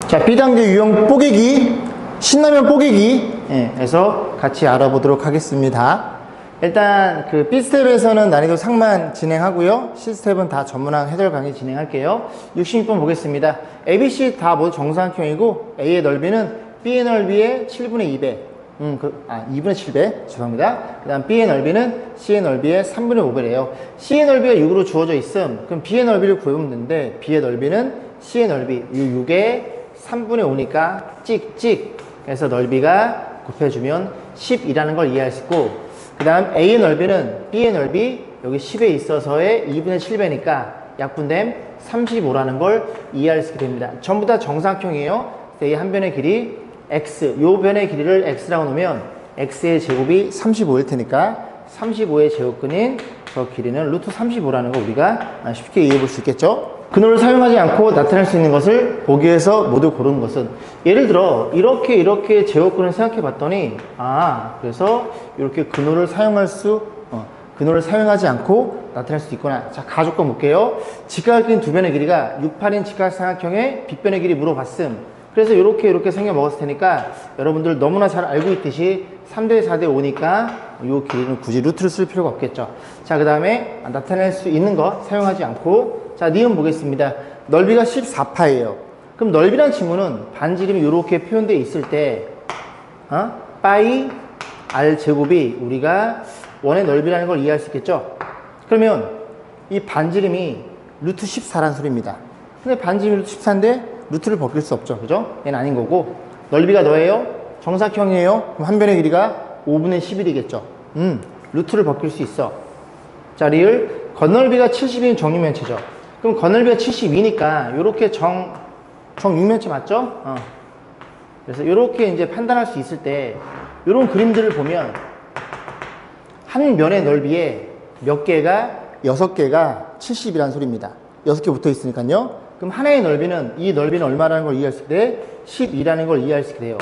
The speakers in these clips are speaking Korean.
자, B단계 유형 뽀개기, 신라면 뽀개기, 예, 에서 같이 알아보도록 하겠습니다. 일단 그 B스텝에서는 난이도 상만 진행하고요. C스텝은 다 전문학 해설 강의 진행할게요. 66번 보겠습니다. ABC 다 모두 정사각형이고 A의 넓이는 B의 넓이의 7분의 2배 2분의 7배 죄송합니다. 그 다음 B의 넓이는 C의 넓이의 3분의 5배래요. C의 넓이가 6으로 주어져 있음. 그럼 B의 넓이를 구해보면 되는데 B의 넓이는 C의 넓이 6의 3분의 5니까 찍찍. 그래서 넓이가 곱해주면 10이라는 걸 이해할 수 있고, 그 다음 A의 넓이는 B의 넓이 여기 10에 있어서의 2분의 7배니까 약분됨 35라는 걸 이해할 수 있게 됩니다. 전부 다 정사각형이에요. 이 한 변의 길이 x, 요 변의 길이를 x라고 놓으면 x의 제곱이 35일 테니까 35의 제곱근인 저 길이는 루트 35라는 거 우리가 쉽게 이해해 볼 수 있겠죠. 근호를 사용하지 않고 나타낼 수 있는 것을 보기 위해서 모두 고르는 것은, 예를 들어 이렇게 제곱근을 생각해 봤더니 그래서 이렇게 근호를 근호를 사용하지 않고 나타낼 수 있구나. 자, 가족권 볼게요. 직각을 낀 두 변의 길이가 68인 직각삼각형의 빗변의 길이 물어봤음. 그래서 이렇게 생겨 먹었을 테니까 여러분들 너무나 잘 알고 있듯이 3대 4대 5니까 이 길이는 굳이 루트를 쓸 필요가 없겠죠. 자, 그 다음에 나타낼 수 있는 거 사용하지 않고, 자, 니은 보겠습니다. 넓이가 14파예요. 그럼 넓이란 친구는 반지름이 이렇게 표현되어 있을 때 파이 r 제곱이 우리가 원의 넓이라는 걸 이해할 수 있겠죠. 그러면 이 반지름이 루트 14란 소리입니다. 근데 반지름이 루트 14인데 루트를 벗길 수 없죠. 그죠? 얘는 아닌 거고, 넓이가 너예요? 정사각형이에요? 그럼 한 변의 길이가 5분의 11이겠죠. 루트를 벗길 수 있어. 자, 리을 건널비가 70인 정육면체죠. 그럼 건널비가 72니까 요렇게 정육면체 맞죠? 그래서 요렇게 이제 판단할 수 있을 때 요런 그림들을 보면 한 면의 넓이에 몇 개가 6개가 70이라는 소리입니다. 6개 붙어 있으니까요. 그럼 하나의 넓이는, 이 넓이는 얼마라는 걸 이해할 수 있게 돼? 12라는 걸 이해할 수 있게 돼요.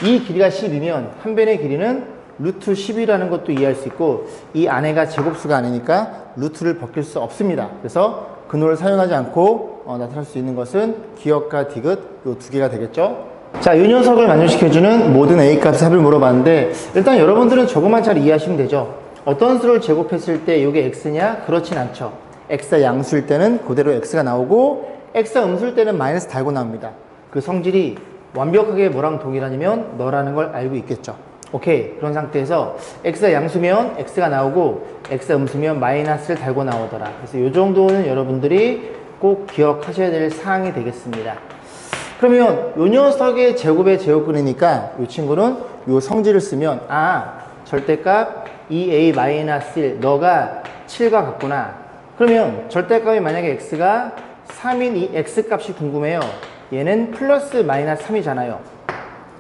이 길이가 10이면 한 변의 길이는 루트 10이라는 것도 이해할 수 있고, 이 안에가 제곱수가 아니니까 루트를 벗길 수 없습니다. 그래서 근호를 사용하지 않고 나타날 수 있는 것은 기역과 디귿 이 두 개가 되겠죠. 자, 이 녀석을 만족시켜주는 모든 A값의 합을 물어봤는데, 일단 여러분들은 저것만 잘 이해하시면 되죠. 어떤 수를 제곱했을 때 이게 X냐? 그렇진 않죠. X가 양수일 때는 그대로 X가 나오고, X가 음수일 때는 마이너스 달고 나옵니다. 그 성질이 완벽하게 뭐랑 동일하냐면 너라는 걸 알고 있겠죠. 오케이. 그런 상태에서 X가 양수면 X가 나오고 X가 음수면 마이너스를 달고 나오더라. 그래서 이 정도는 여러분들이 꼭 기억하셔야 될 사항이 되겠습니다. 그러면 이 녀석의 제곱의 제곱근이니까 이 친구는 이 성질을 쓰면 절대값 2a-1 너가 7과 같구나. 그러면 절대값이 만약에 x가 3인 이 x값이 궁금해요. 얘는 플러스 마이너스 3이잖아요.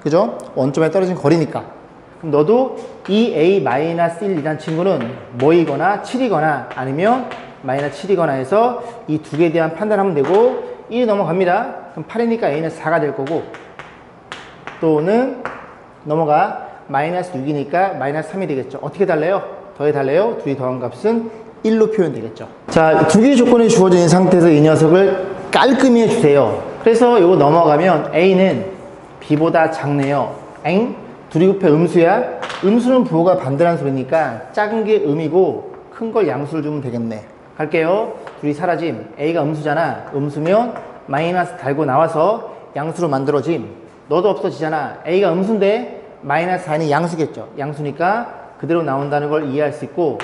그죠? 원점에 떨어진 거리니까. 그럼 너도 2a-1이란 친구는 뭐이거나 7이거나 아니면 마이너스 7이거나 해서 이 두 개에 대한 판단하면 되고, 1이 넘어갑니다. 그럼 8이니까 a는 4가 될 거고, 또는 넘어가 마이너스 6이니까 마이너스 3이 되겠죠. 어떻게 달래요? 더해 달래요? 둘이 더한 값은 1로 표현되겠죠. 자, 두 개의 조건이 주어진 상태에서 이 녀석을 깔끔히 해주세요. 그래서 이거 넘어가면 A는 B보다 작네요. 둘이 곱해 음수야. 음수는 부호가 반대라는 소리니까 작은 게 음이고 큰 걸 양수를 주면 되겠네. 갈게요. 둘이 사라짐. A가 음수잖아. 음수면 마이너스 달고 나와서 양수로 만들어짐. 너도 없어지잖아. A가 음수인데 마이너스 4는 양수겠죠. 양수니까 그대로 나온다는 걸 이해할 수 있고,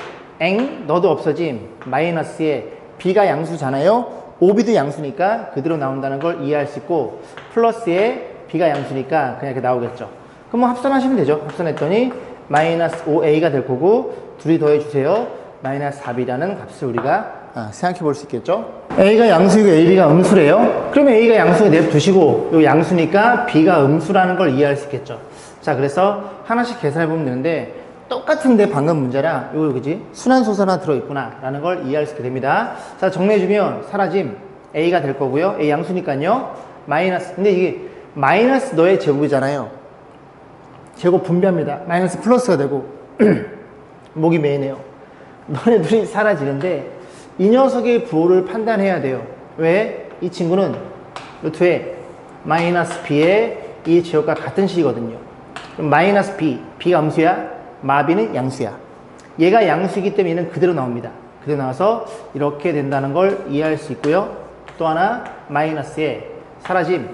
너도 없어짐. 마이너스에 B가 양수잖아요. OB도 양수니까 그대로 나온다는 걸 이해할 수 있고, 플러스에 B가 양수니까 그냥 이렇게 나오겠죠. 그럼 뭐 합산하시면 되죠. 합산했더니 마이너스 5A가 될 거고, 둘이 더해주세요. 마이너스 4B라는 값을 우리가 생각해 볼 수 있겠죠. A가 양수이고 AB가 음수래요. 그러면 A가 양수에 냅두시고 요 양수니까 B가 음수라는 걸 이해할 수 있겠죠. 자, 그래서 하나씩 계산해 보면 되는데, 똑같은데 방금 문제랑 이거 그지? 순환소수 하나 들어있구나 라는 걸 이해할 수 있게 됩니다. 자, 정리해주면 사라짐 A가 될 거고요. A 양수니까요. 마이너스, 근데 이게 마이너스 너의 제곱이잖아요. 제곱 분배합니다. 마이너스 플러스가 되고 목이 메이네요. 너네들이 사라지는데 이 녀석의 부호를 판단해야 돼요. 왜? 이 친구는 루트에 마이너스 b의 이 제곱과 같은 식이거든요. 그럼 마이너스 b, b가 음수야, 마비는 양수야. 얘가 양수이기 때문에 얘는 그대로 나옵니다. 그대로 나와서 이렇게 된다는 걸 이해할 수 있고요. 또 하나 마이너스에 사라짐.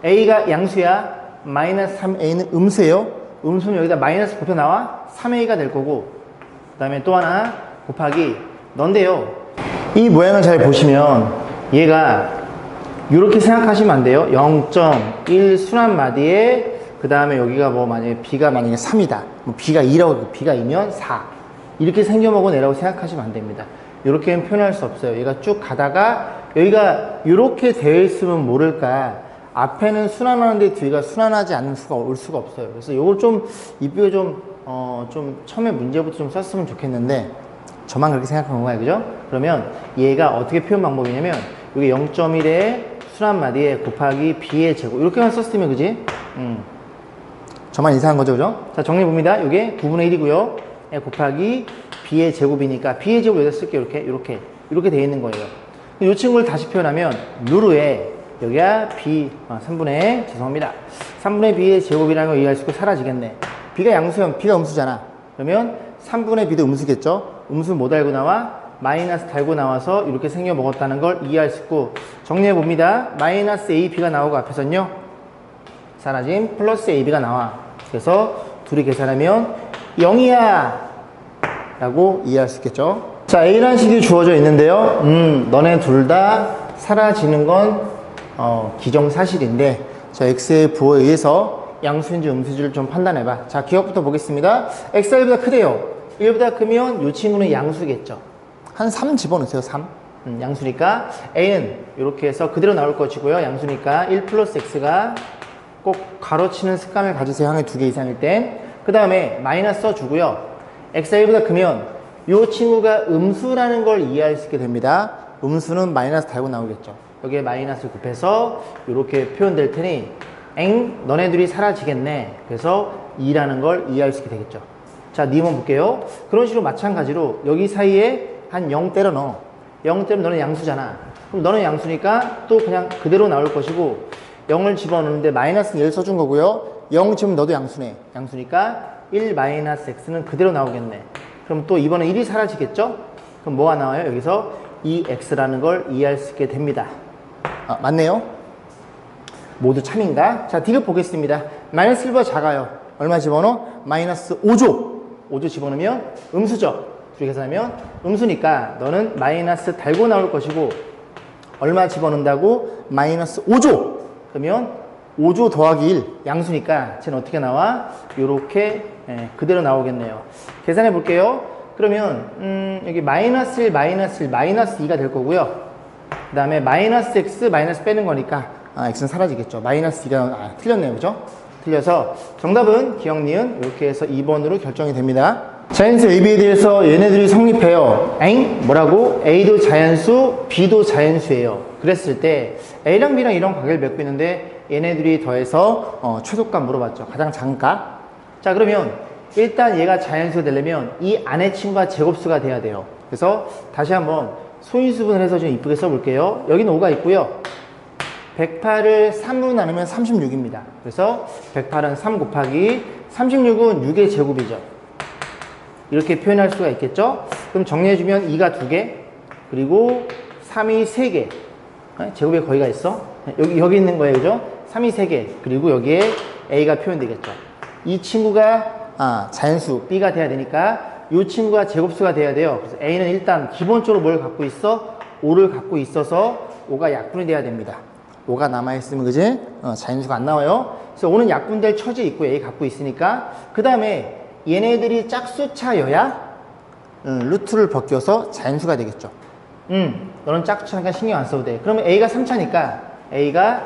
a가 양수야, 마이너스 3a는 음수예요. 음수는 여기다 마이너스 곱해 나와 3a가 될 거고, 그 다음에 또 하나 곱하기 넌데요. 이 모양을 잘 보시면 얘가 이렇게 생각하시면 안 돼요. 0.1 순환마디에 그 다음에 여기가 뭐 만약에 b가 만약에 3이다. 뭐 b가 2라고, b가 2면 4. 이렇게 생겨먹은 애라고 생각하시면 안 됩니다. 이렇게는 표현할 수 없어요. 얘가 쭉 가다가 여기가 이렇게 되어 있으면 모를까. 앞에는 순환하는데 뒤가 순환하지 않는 수가 올 수가 없어요. 그래서 이걸 좀 이쁘게 좀 처음에 문제부터 좀 썼으면 좋겠는데 저만 그렇게 생각하는 거예요. 그죠? 그러면 얘가 어떻게 표현 방법이냐면 여기 0.1에 순환마디에 곱하기 b의 제곱 이렇게만 썼으면 그지? 저만 이상한 거죠, 그죠? 자, 정리해 봅니다. 이게 9분의 1이고요. 곱하기 b의 제곱이니까 b의 제곱을 여기다 쓸게요. 이렇게 되어 있는 거예요. 이 친구를 다시 표현하면 루르에 여기가 b 3분의 b의 제곱이라는 걸 이해할 수 있고 사라지겠네. b가 양수면 b가 음수잖아. 그러면 3분의 b도 음수겠죠. 음수 못 알고 나와 마이너스 달고 나와서 이렇게 생겨 먹었다는 걸 이해할 수 있고 정리해 봅니다. 마이너스 ab가 나오고 앞에서는요 사라짐 플러스 ab가 나와. 그래서 둘이 계산하면 0이야 라고 이해할 수 있겠죠. 자, a라는 식이 주어져 있는데요. 너네 둘 다 사라지는 건 기정사실인데 자, x의 부호에 의해서 양수인지 음수인지를 좀 판단해봐. 자, 기억부터 보겠습니다. x가 1보다 크대요. 1보다 크면 이 친구는 양수겠죠. 한 3 집어넣으세요. 3. 양수니까 a는 이렇게 해서 그대로 나올 것이고요. 양수니까 1 플러스 x가 꼭 가로치는 습관을 가지세요. 항에 2개 이상일 땐. 그 다음에 마이너스 써주고요. x가 1보다 크면 이 친구가 음수라는 걸 이해할 수 있게 됩니다. 음수는 마이너스 달고 나오겠죠. 여기에 마이너스를 곱해서 이렇게 표현될 테니 너네들이 사라지겠네. 그래서 2라는 걸 이해할 수 있게 되겠죠. 자, 니번 볼게요. 그런 식으로 마찬가지로 여기 사이에 한 0 때려 넣어. 0 때리면 너는 양수잖아. 그럼 너는 양수니까 또 그냥 그대로 나올 것이고 0을 집어넣는데 마이너스는 1 써준 거고요. 0 집으면 너도 양수네. 양수니까 1 마이너스 x는 그대로 나오겠네. 그럼 또 이번에 1이 사라지겠죠? 그럼 뭐가 나와요? 여기서 2x라는 걸 이해할 수 있게 됩니다. 아, 맞네요. 모두 참인가? 자, 디귿 보겠습니다. 마이너스 1보다 작아요. 얼마 집어넣어? 마이너스 5조. 5조 집어넣으면 음수죠. 둘이 계산하면 음수니까 너는 마이너스 달고 나올 것이고 얼마 집어넣는다고? 마이너스 5조. 그러면 5조 더하기 1 양수니까 쟤는 어떻게 나와? 요렇게 그대로 나오겠네요. 계산해 볼게요. 그러면 여기 마이너스 1, 마이너스 1, 마이너스 2가 될 거고요. 그 다음에 마이너스 x, 마이너스 빼는 거니까 x는 사라지겠죠. 마이너스 2가 틀렸네요. 그죠? 틀려서 정답은 기억, 니은 이렇게 해서 2번으로 결정이 됩니다. 자연수 A, B에 대해서 얘네들이 성립해요. 뭐라고? A도 자연수, B도 자연수예요. 그랬을 때 A랑 B랑 이런 관계를 맺고 있는데 얘네들이 더해서 최소값 물어봤죠. 가장 작은 값. 자, 그러면 일단 얘가 자연수가 되려면 이 안의 친구가 제곱수가 돼야 돼요. 그래서 다시 한번 소인수분을 해서 좀 이쁘게 써볼게요. 여기는 5가 있고요. 108을 3으로 나누면 36입니다. 그래서 108은 3 곱하기 36은 6의 제곱이죠. 이렇게 표현할 수가 있겠죠? 그럼 정리해주면 2가 2개, 그리고 3이 3개. 제곱에 거의가 있어. 여기 있는 거예요. 그죠? 3이 3개. 그리고 여기에 A가 표현되겠죠. 이 친구가 자연수 B가 돼야 되니까 이 친구가 제곱수가 돼야 돼요. 그래서 A는 일단 기본적으로 뭘 갖고 있어? 5를 갖고 있어서 5가 약분이 돼야 됩니다. 5가 남아있으면 그지? 자연수가 안 나와요. 그래서 5는 약분될 처지에 있고 A 갖고 있으니까 그 다음에 얘네들이 짝수차여야 루트를 벗겨서 자연수가 되겠죠. 너는 짝수차니까 신경 안 써도 돼. 그러면 A가 3차니까 A가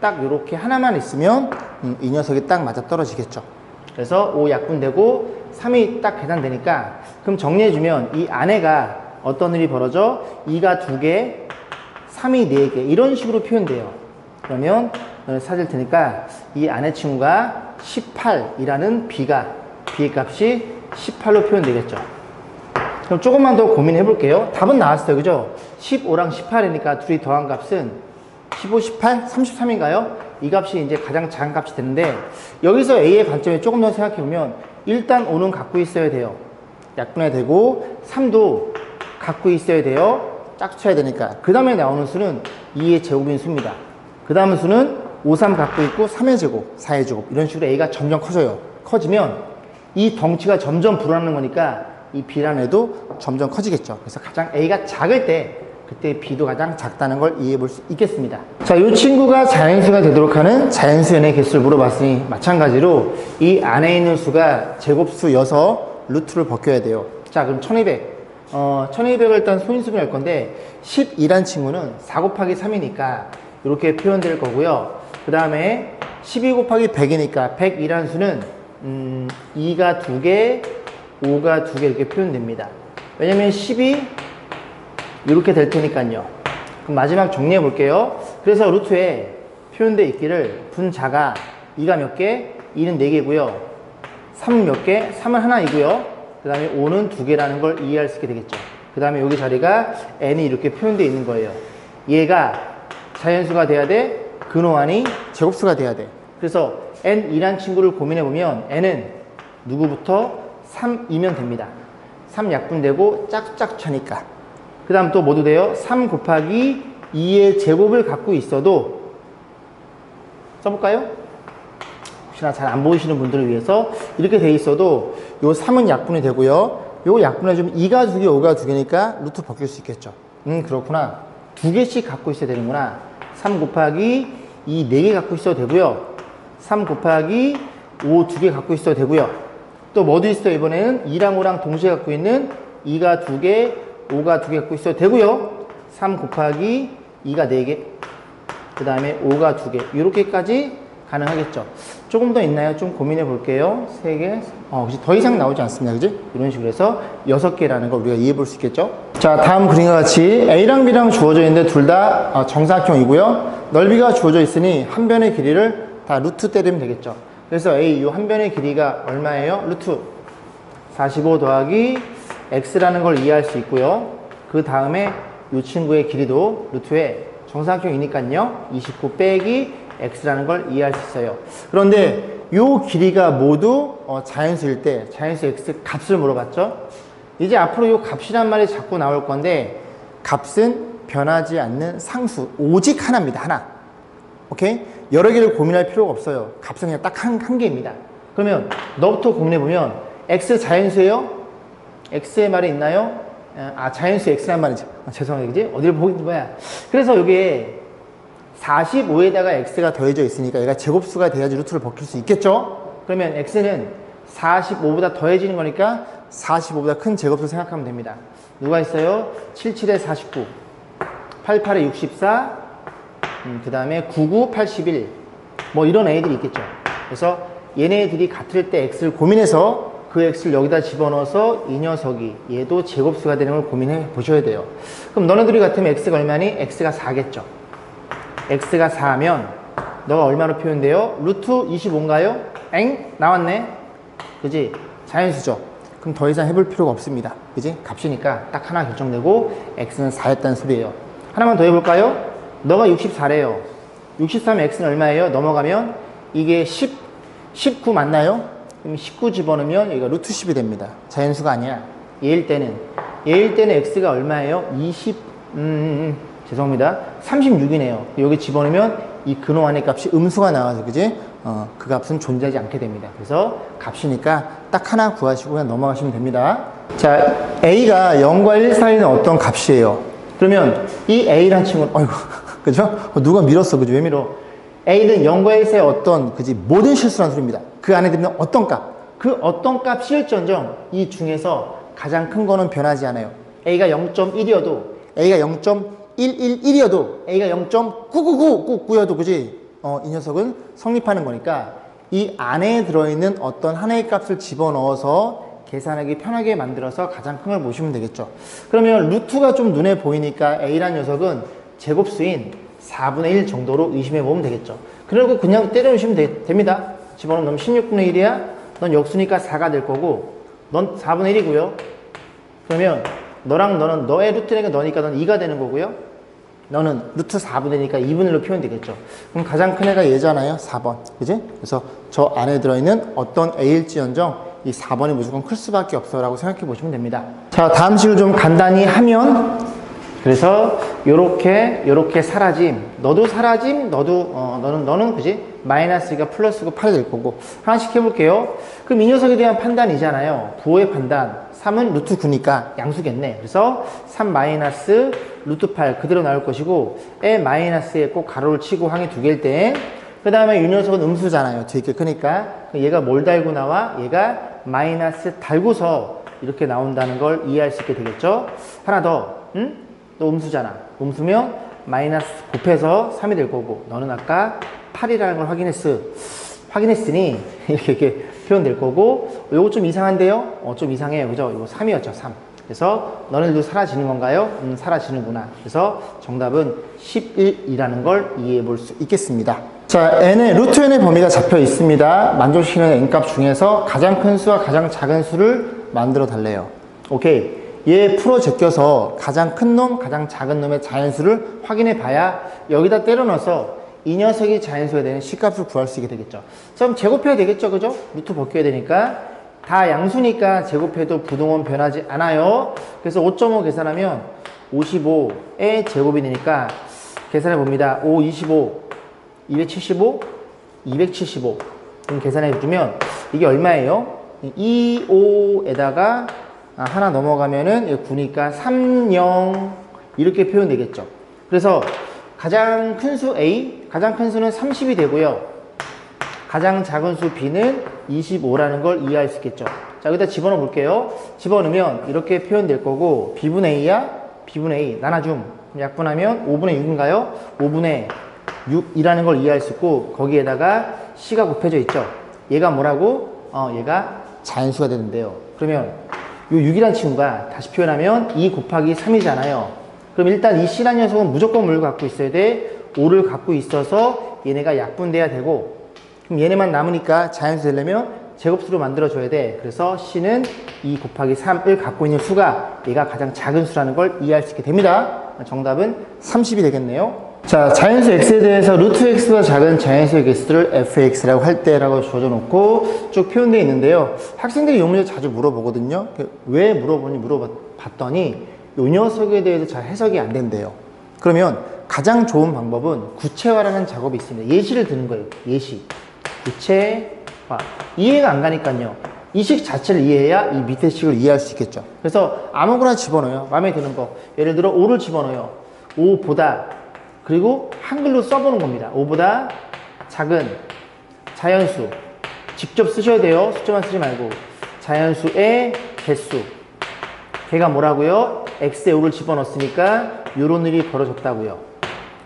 딱 이렇게 하나만 있으면 이 녀석이 딱 맞아 떨어지겠죠. 그래서 5 약분되고 3이 딱 계산되니까 그럼 정리해주면 이 안에가 어떤 일이 벌어져? 2가 2개, 3이 4개 이런 식으로 표현돼요. 그러면 찾을 테니까 이 안의 친구가 18이라는 B의 값이 18로 표현되겠죠. 그럼 조금만 더 고민해 볼게요. 답은 나왔어요. 그죠? 15랑 18이니까 둘이 더한 값은 15, 18, 33인가요? 이 값이 이제 가장 작은 값이 되는데, 여기서 A의 관점에 조금 더 생각해보면, 일단 5는 갖고 있어야 돼요. 약분해야 되고, 3도 갖고 있어야 돼요. 짝쳐야 되니까. 그 다음에 나오는 수는 2의 제곱인 수입니다. 그 다음 수는 5, 3 갖고 있고, 3의 제곱, 4의 제곱. 이런 식으로 A가 점점 커져요. 커지면 이 덩치가 점점 불어나는 거니까 이 B라는 애도 점점 커지겠죠. 그래서 가장 A가 작을 때 그때 B도 가장 작다는 걸 이해해 볼 수 있겠습니다. 자, 이 친구가 자연수가 되도록 하는 자연수의 개수를 물어봤으니 마찬가지로 이 안에 있는 수가 제곱수여서 루트를 벗겨야 돼요. 자, 그럼 1200. 1200을 일단 소인수분할 건데 12란 친구는 4 곱하기 3이니까 이렇게 표현될 거고요. 그 다음에 12 곱하기 100이니까 100이란 수는 2가 2개, 5가 2개 이렇게 표현됩니다. 왜냐면 10이 이렇게 될 테니까요. 그럼 마지막 정리해 볼게요. 그래서 루트에 표현되어 있기를 분자가 2가 몇 개? 2는 4개고요. 3은 몇 개? 3은 하나이고요. 그 다음에 5는 2개라는 걸 이해할 수 있게 되겠죠. 그 다음에 여기 자리가 n이 이렇게 표현되어 있는 거예요. 얘가 자연수가 돼야 돼? 근호환이 제곱수가 돼야 돼. 그래서 n2란 친구를 고민해 보면 n은 누구부터 3이면 됩니다. 3 약분되고 짝짝 차니까. 그 다음 또 뭐도 돼요? 3 곱하기 2의 제곱을 갖고 있어도 써볼까요? 혹시나 잘 안 보이시는 분들을 위해서 이렇게 돼 있어도 요 3은 약분이 되고요. 요거 약분해주면 2가 2개, 5가 2개니까 루트 벗길 수 있겠죠. 그렇구나. 2개씩 갖고 있어야 되는구나. 3 곱하기 2 4개 갖고 있어도 되고요. 3 곱하기 5 2개 갖고 있어도 되고요. 또 뭐도 있어요? 이번에는 2랑 5랑 동시에 갖고 있는 2가 2개, 5가 2개 갖고 있어도 되고요. 3 곱하기 2가 4개, 그 다음에 5가 2개, 이렇게까지 가능하겠죠. 조금 더 있나요? 좀 고민해 볼게요. 3개, 그치? 더 이상 나오지 않습니다. 그지? 이런 식으로 해서 6개라는 걸 우리가 이해해 볼 수 있겠죠. 자, 다음 그림과 같이 A랑 B랑 주어져 있는데 둘 다 정사각형이고요. 넓이가 주어져 있으니 한 변의 길이를 다 루트 때리면 되겠죠. 그래서 A, 이 한 변의 길이가 얼마예요? 루트 45 더하기 x라는 걸 이해할 수 있고요. 그 다음에 이 친구의 길이도 루트에 정사각형이니까요. 29 빼기 x라는 걸 이해할 수 있어요. 그런데 이 길이가 모두 자연수일 때 자연수 x 값을 물어봤죠. 이제 앞으로 이 값이란 말이 자꾸 나올 건데 값은 변하지 않는 상수 오직 하나입니다. 하나. 오케이? 여러 개를 고민할 필요가 없어요. 값은 그냥 딱 한 개입니다. 그러면 너부터 고민해보면 x 자연수예요? x의 말이 있나요? 자연수 x란 말이지. 죄송해요. 그지? 어디를 보고 있는 거야? 그래서 여기에 45에다가 x가 더해져 있으니까 얘가 제곱수가 돼야지 루트를 벗길 수 있겠죠? 그러면 x는 45보다 더해지는 거니까 45보다 큰 제곱수 생각하면 됩니다. 누가 있어요? 77에 49, 88에 64, 그 다음에 99, 81, 뭐 이런 애들이 있겠죠. 그래서 얘네들이 같을 때 x를 고민해서 그 x를 여기다 집어넣어서 이 녀석이 얘도 제곱수가 되는 걸 고민해 보셔야 돼요. 그럼 너네들이 같으면 x가 얼마니? x가 4겠죠. x가 4면 너가 얼마로 표현돼요? 루트 25인가요? 엥? 나왔네? 그지? 자연수죠. 그럼 더 이상 해볼 필요가 없습니다. 그지? 값이니까 딱 하나 결정되고 x는 4였다는 소리예요. 하나만 더 해볼까요? 너가 64래요. 63 x는 얼마예요? 넘어가면 이게 19 맞나요? 그럼 19 집어넣으면 여기가 루트 10이 됩니다. 자연수가 아니야. 얘일 때는 x가 얼마예요? 죄송합니다. 36이네요. 여기 집어넣으면 이 근호환의 값이 음수가 나와서 그지? 그 값은 존재하지 않게 됩니다. 그래서 값이니까 딱 하나 구하시고 그냥 넘어가시면 됩니다. 자, a가 0과 1 사이는 어떤 값이에요? 그러면 이 a라는 친구는 어이구 그죠? 누가 밀었어. 그죠? 왜 밀어? a는 0과 1 사이의 어떤 그지? 모든 실수라는 소리입니다. 그 안에 들면 어떤 값, 그 어떤 값일전정 이 중에서 가장 큰 거는 변하지 않아요. a가 0.1이어도 a가 0.111이어도 a가 0.99999여도 그지? 이 녀석은 성립하는 거니까 이 안에 들어있는 어떤 하나의 값을 집어넣어서 계산하기 편하게 만들어서 가장 큰 걸 보시면 되겠죠. 그러면 루트가 좀 눈에 보이니까 a라는 녀석은 제곱수인 4분의 1 정도로 의심해 보면 되겠죠. 그리고 그냥 때려 넣으시면 됩니다. 집어넣으면 16분의 1이야? 넌 역수니까 4가 될 거고 넌 4분의 1이고요. 그러면 너랑 너는 너의 루트니까 너니까 넌 2가 되는 거고요. 너는 루트 4분의 1이니까 2분의 1로 표현되겠죠. 그럼 가장 큰 애가 얘잖아요. 4번. 그지? 그래서 저 안에 들어있는 어떤 A일지언정 이 4번이 무조건 클 수밖에 없어 라고 생각해 보시면 됩니다. 자, 다음 식을 좀 간단히 하면, 그래서 요렇게 사라짐, 너도 사라짐, 너는 그지? 마이너스가 플러스고 8이 될 거고. 하나씩 해볼게요. 그럼 이 녀석에 대한 판단이잖아요. 부호의 판단. 3은 루트 9니까 양수겠네. 그래서 3 마이너스 루트 8 그대로 나올 것이고, 에 마이너스에 꼭 가로를 치고 항이 두 개일 때, 그 다음에 이 녀석은 음수잖아요. 되게 크니까. 얘가 뭘 달고 나와? 얘가 마이너스 달고서 이렇게 나온다는 걸 이해할 수 있게 되겠죠. 하나 더. 또 음수잖아. 음수면 마이너스 곱해서 3이 될 거고, 너는 아까 8이라는 걸 확인했으니 이렇게 표현될 거고, 요거 좀 이상한데요? 좀 이상해요. 그죠? 이거 3이었죠. 3. 그래서 너네들도 사라지는 건가요? 사라지는구나. 그래서 정답은 11이라는 걸 이해해 볼 수 있겠습니다. 자, 루트 n의 범위가 잡혀 있습니다. 만족시키는 n값 중에서 가장 큰 수와 가장 작은 수를 만들어 달래요. 오케이. 얘 풀어 제껴서 가장 큰 놈, 가장 작은 놈의 자연수를 확인해 봐야 여기다 때려 넣어서 이 녀석이 자연수가 되는 C값을 구할 수 있게 되겠죠. 그럼 제곱해야 되겠죠. 그죠? 루트 벗겨야 되니까. 다 양수니까 제곱해도 부동원 변하지 않아요. 그래서 5.5 계산하면 55의 제곱이 되니까 계산해 봅니다. 5, 25, 275, 275. 그럼 계산해 주면 이게 얼마예요? 25에다가 하나 넘어가면은 9니까 30 이렇게 표현되겠죠. 그래서 가장 큰 수 A, 가장 큰 수는 30이 되고요. 가장 작은 수 B는 25라는 걸 이해할 수 있겠죠. 자, 여기다 집어넣어 볼게요. 집어넣으면 이렇게 표현될 거고, B분의 A야? B분의 A 나눠줌. 약분하면 5분의 6인가요? 5분의 6이라는 걸 이해할 수 있고, 거기에다가 C가 곱해져 있죠. 얘가 뭐라고? 얘가 자연수가 되는데요. 그러면 요 6이라는 친구가 다시 표현하면 2 곱하기 3이잖아요. 그럼 일단 이 C라는 녀석은 무조건 뭘 갖고 있어야 돼? 5를 갖고 있어서 얘네가 약분돼야 되고, 그럼 얘네만 남으니까 자연수 되려면 제곱수로 만들어줘야 돼. 그래서 C는 2 곱하기 3을 갖고 있는 수가 얘가 가장 작은 수라는 걸 이해할 수 있게 됩니다. 정답은 30이 되겠네요. 자, 자연수 x에 대해서 루트 x보다 작은 자연수의 개수를 fx라고 할 때라고 주어져 놓고 쭉 표현되어 있는데요. 학생들이 이 문제 자주 물어보거든요. 왜 물어봤더니 이 녀석에 대해서 잘 해석이 안 된대요. 그러면 가장 좋은 방법은 구체화라는 작업이 있습니다. 예시를 드는 거예요. 예시. 구체화. 이해가 안 가니까요. 이 식 자체를 이해해야 이 밑에 식을 이해할 수 있겠죠. 그래서 아무거나 집어넣어요. 마음에 드는 거. 예를 들어 5를 집어넣어요. 5보다, 그리고 한글로 써보는 겁니다. 5보다 작은 자연수. 직접 쓰셔야 돼요. 숫자만 쓰지 말고. 자연수의 개수. 걔가 뭐라고요? x에 5를 집어넣었으니까 요런 일이 벌어졌다고요.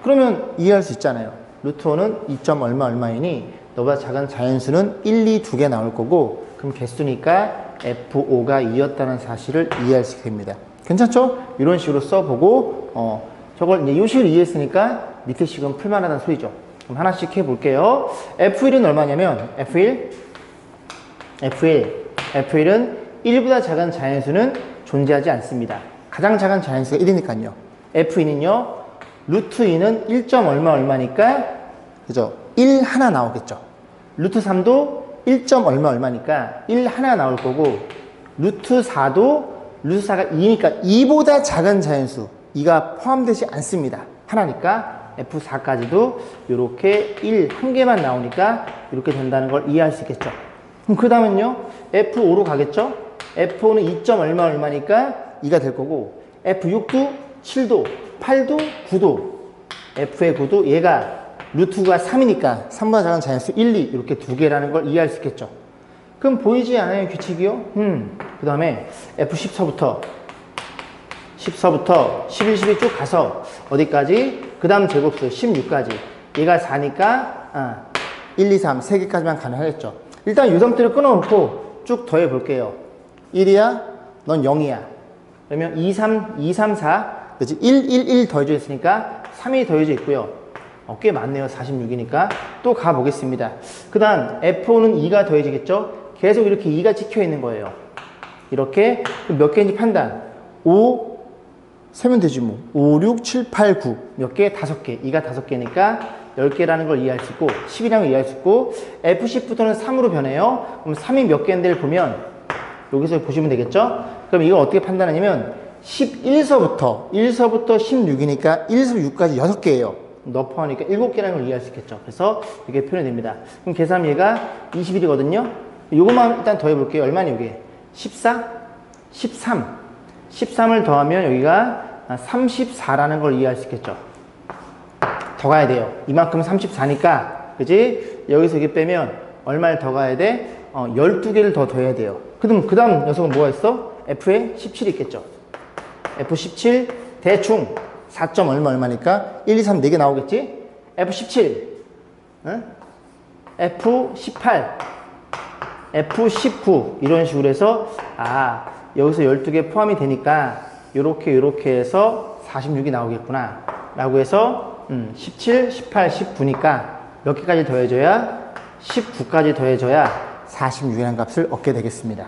그러면 이해할 수 있잖아요. 루트 5는 2. 얼마이니 너보다 작은 자연수는 1, 2 두 개 나올 거고, 그럼 개수니까 F5가 2였다는 사실을 이해할 수 있게 됩니다. 괜찮죠? 이런 식으로 써보고 저걸 이제 이 식을 이해했으니까 밑에 식은 풀만하다는 소리죠. 그럼 하나씩 해볼게요. F1은 얼마냐면 F1은 1보다 작은 자연수는 존재하지 않습니다. 가장 작은 자연수가 1이니까요. F2는요, 루트 2는 1. 얼마니까 그죠? 1 하나 나오겠죠. 루트 3도 1. 얼마니까 1 하나 나올 거고, 루트 4도 루트 4가 2니까 2보다 작은 자연수 2가 포함되지 않습니다. 하나니까 F4까지도 이렇게 1 한 개만 나오니까 이렇게 된다는 걸 이해할 수 있겠죠. 그럼 그 다음은요, F5로 가겠죠. F5는 2. 얼마니까 2가 될 거고, F6도 7도 8도 9도, F의 9도 얘가 루트가 3이니까 3보다 작은 자연수 1, 2 이렇게 두 개라는 걸 이해할 수 있겠죠. 그럼 보이지 않아요, 규칙이요? 그 다음에 F10서부터 11, 12 쭉 가서 어디까지? 그 다음 제곱수 16까지. 얘가 4니까 1, 2, 3 세 개까지만 가능하겠죠. 일단 이 상태를 끊어놓고 쭉 더해 볼게요. 1이야? 넌 0이야. 그러면 2, 3, 4 그치? 1 더해져 있으니까 3이 더해져 있고요. 꽤 많네요. 46이니까. 또 가보겠습니다. 그 다음 F5는 2가 더해지겠죠? 계속 이렇게 2가 찍혀 있는 거예요. 이렇게 몇 개인지 판단. 5, 세면 되지 뭐. 5, 6, 7, 8, 9. 몇 개? 5개. 2가 5개니까 10개라는 걸 이해할 수 있고 10이라는 걸 이해할 수 있고 F10부터는 3으로 변해요. 그럼 3이 몇 개인지를 보면 여기서 보시면 되겠죠? 그럼 이걸 어떻게 판단하냐면 11서부터 16이니까 1에서 6까지 6개예요. 너 포함하니까 7개라는 걸 이해할 수 있겠죠. 그래서 이게 표현이 됩니다. 그럼 계산하면 얘가 21이거든요. 요것만 일단 더해볼게요. 얼마니 이게? 14? 13. 13을 더하면 여기가 34라는 걸 이해할 수 있겠죠. 더 가야 돼요. 이만큼 34니까, 그지? 여기서 이렇게 빼면 얼마를 더 가야 돼? 12개를 더 더해야 돼요. 그럼 그 다음 녀석은 뭐가 있어? F에 17이 있겠죠. F17 대충 4점 얼마니까 1, 2, 3 4개 나오겠지? F17 응? F18 F19 이런 식으로 해서 여기서 12개 포함이 되니까 요렇게 해서 46이 나오겠구나 라고 해서 17, 18, 19니까 몇 개까지 더해줘야? 19까지 더해줘야 46이라는 값을 얻게 되겠습니다.